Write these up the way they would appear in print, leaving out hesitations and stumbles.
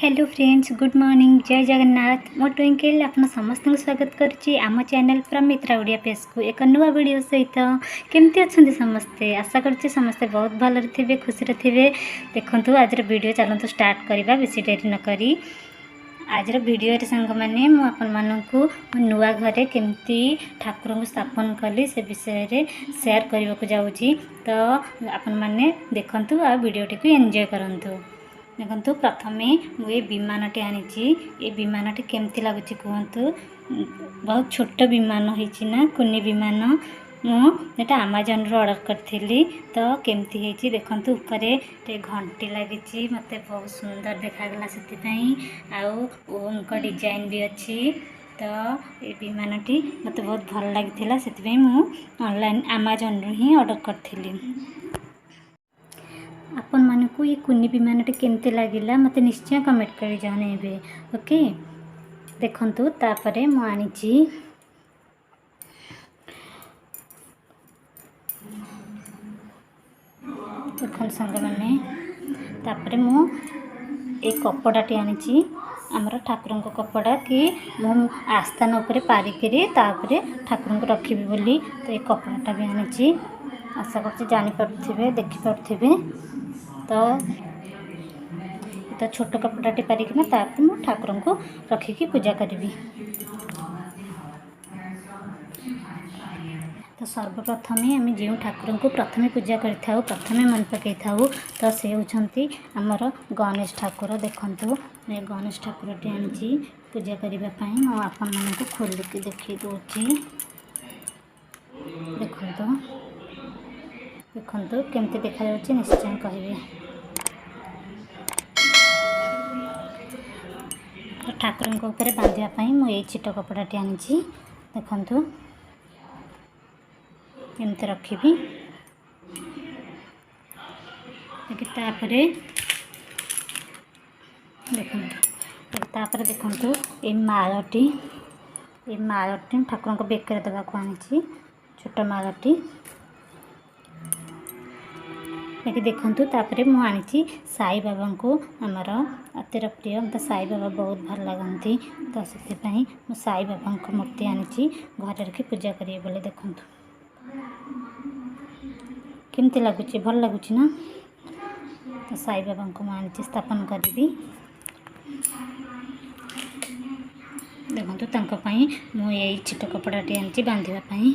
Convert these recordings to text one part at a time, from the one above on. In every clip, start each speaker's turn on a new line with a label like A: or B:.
A: Hello friends, good morning, जय जगन्नाथ। मो twinkle आपन समस्त स्वागत करुच्ची आम चैनल प्रमित्रा ओडिया पेज को एक नुआ वीडियो सहित। केमती अच्छा समस्ते? आशा करुच्ची समस्ते बहुत भल थे, खुशी थे। देखो आज वीडियो चलते स्टार्ट करवा, बेसी डेरी न करी। आज वीडियो सांग मैंने मुझे नुआ घरे केमती ठाकुर को स्थापन कली से विषय शेयर करने को जाऊँगी। तो आपण मैंने देखु आ वीडियोटी को एंजॉय करंतु। देखो प्रथम मुझे विमानटी आनी विमानटी केमती लगुच कहतु। बहुत छोट विमान होना कुनी विमान मुझे आमाजन रू ऑर्डर करी। तो केमती है देखो ऊपर घंटी लगी मत बहुत सुंदर देखा से ओम का डिजाइन भी अच्छी। तो ये विमानटी मत बहुत भल लगी से ऑनलाइन आमाजन रू ही ऑर्डर करी। आपण मानकु ये कुनी विमानटी केमती लगिला मत निश्चय कमेंट कर जणेबे। ओके देखंतु तापरे मु आनिची देखन संग माने तापरे मु एक कपड़ाटी आनिची आमर ठाकुर को कपड़ा कि मु आस्थान उपरे पारिकरी तापरे ठाकुर को रखिबी बोली। तो ये कपड़ाटा भी आनिची, आशा करछि जानि पारुथिबे देखि पारुथिबे। तो छोट कपड़ाटी पारिकिना तापर मु ठाकुर को रखिकी पूजा करी। तो सर्वप्रथम आम जो ठाकुर को प्रथम पूजा कर प्रथम मन पकई था तो से होती आमर गणेश ठाकुर। देखु ये गणेश ठाकुरटी आनी पूजा करने आपण मानक खोलिकी देखी दूसरी। देखु देखु केमती देखा निश्चय कहे। तो ठाकुर को ऊपर बांधापी मुझे छिट कपड़ाटी आनी देखु एमती रखी। देखु ये मालटी ठाकुर को बेकर देवा आनी छोट मालटी। देखु तापर मुझे साई बाबा को आमर अतिर प्रिय मत साई बाबा बहुत भल लगती। तो से साई बाबा को मूर्ति आनी घर रखी पूजा करिए बोले। देखु केमती लगुच भल लगुच ना। तो साई बाबा को मुझे स्थापन करी। देखो मुझे छिट कपड़ाटी आनी बांधापी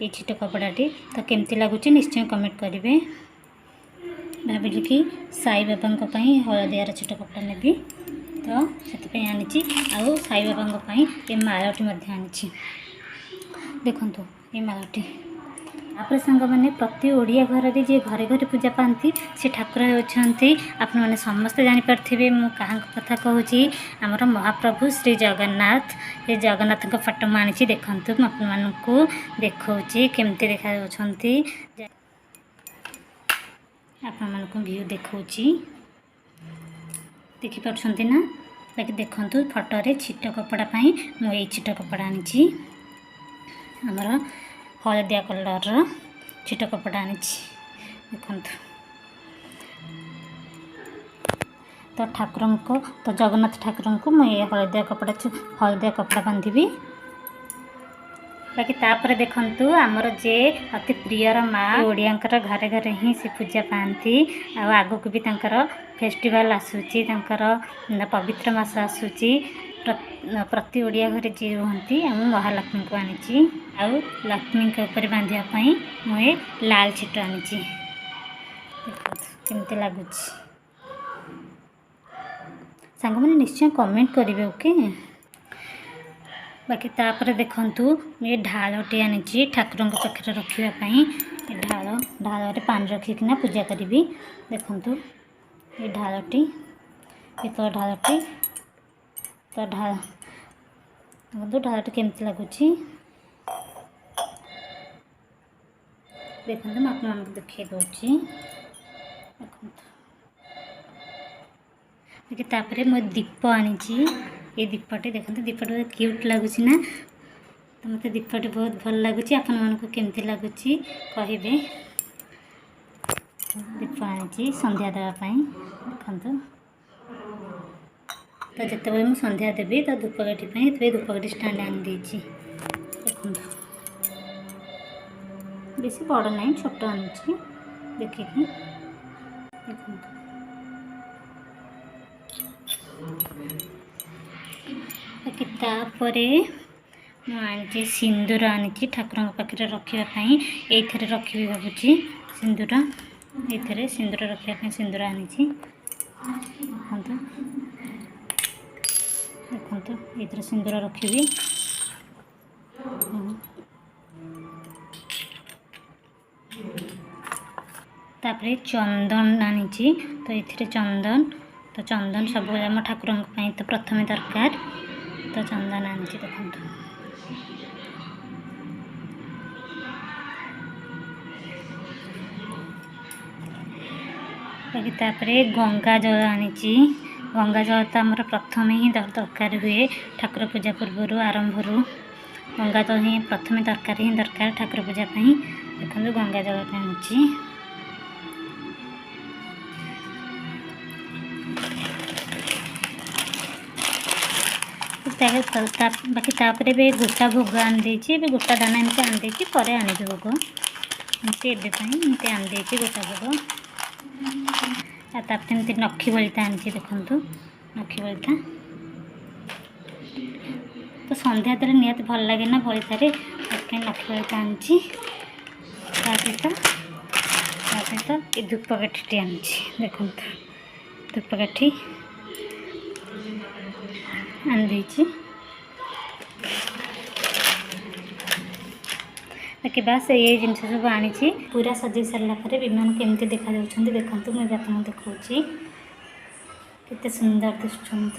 A: ये छिट कपड़ाटी। तो केमती लगुच निश्चय कमेंट करेंगे। भाविली कि साई बाबा हलदियार छोट कपड़ा नेबी। तो से आनी आउ साई बाबा ये मालटी आनी। देखु ये मालटी आपरे सांग मैंने प्रति ओडिया घर रे जे घरे घरे पूजा पाती से ठाकुर होती आपण मैंने समस्त जानीपारे। मु क्या कथा कहूँ आमर महाप्रभु श्री जगन्नाथ। ये जगन्नाथ फोटो मुझे आनी देखु आपको देखा केमती देखा आपण मानक व्यू देखा देखिपे ना। बाकी देखु फोटो छिट कपड़ा मुझे छिट कपड़ा आनी आमर हलदिया कलर छिट कपड़ा आनी देखु। तो ठाकुर को तो जगन्नाथ ठाकुर को मुझे हलदिया कपड़ा बांधि। बाकी तापर देखु आमर जे अति प्रियर माँ ओडिया घरे घरे ही से पूजा पाती। आग को भी फेस्टिवल आसूची पवित्र मास आसूची। प्रति ओडिया घरे जी रुहती महालक्ष्मी को आनी लक्ष्मी के ऊपर बांधापी मुझे लाल छिट आनी केमती लगुच। सांग मैंने निश्चय कमेंट करेंगे। ओके बाकी तापर देखु ये ढालटी आनी ठाकुर पाखे रखापी ढाल पानी रखिकिना पूजा करी। देखु ये ढालटी पितल ढालटी। तो ढालटी केमती लगुच देखो मैं देखे दूसरी। देखिए मो दीप आनी ये दीपटी देखो दीपटी बहुत क्यूट लगुच ना। तो मत दीपटी बहुत भल लगुच आपण मानक केमती लगुच कहे। दीप आनी संध्या देवाई देखु तो जितेबाला मुझे संध्या देवी तो धूपकाठी धूपकाठी स्टाण्ड आनी देखो बेसी बड़ ना छोट आनी देखिए देखो तापरे मुझे सिंदूर आनी ठाकुर पाखे रखापी ये रखी भावुँ सिंदूर ये सिंदूर रखापी सिंदूर आनी देखो ये सिंदूर रखी तापर चंदन आनी तो ये चंदन तो चंदन सब आम ठाकुर तो प्रथम दरकार तो चंदन आनी देखो बाकी तापर गंगा जल आनी गंगा जल तो आमर प्रथम ही दरकार हुए ठाकुर पूजा पूर्व आरंभ गंगा जल ही प्रथम दरकार ठाकुर पूजा देखो गंगा जल आनी बाकी तापर भी गोटा भोग आनी गोटा दाना एमती आनी पर आनी भोग एमती एमती आनी गोटा भोग तापर एमती नखी बलिता आनी देखु नखी बलिता तो संध्या देले निहाती भल लगे ना बलितार नखी बलिता आनी सहित ये धूपकाठी आनी देखो धूपकाठी आनी बाकी बस ये जिन सब आनी पूरा सजे सारापर विमान केमती देखा देखो मुझे आपको देखा केते सुंदर दिखुंट।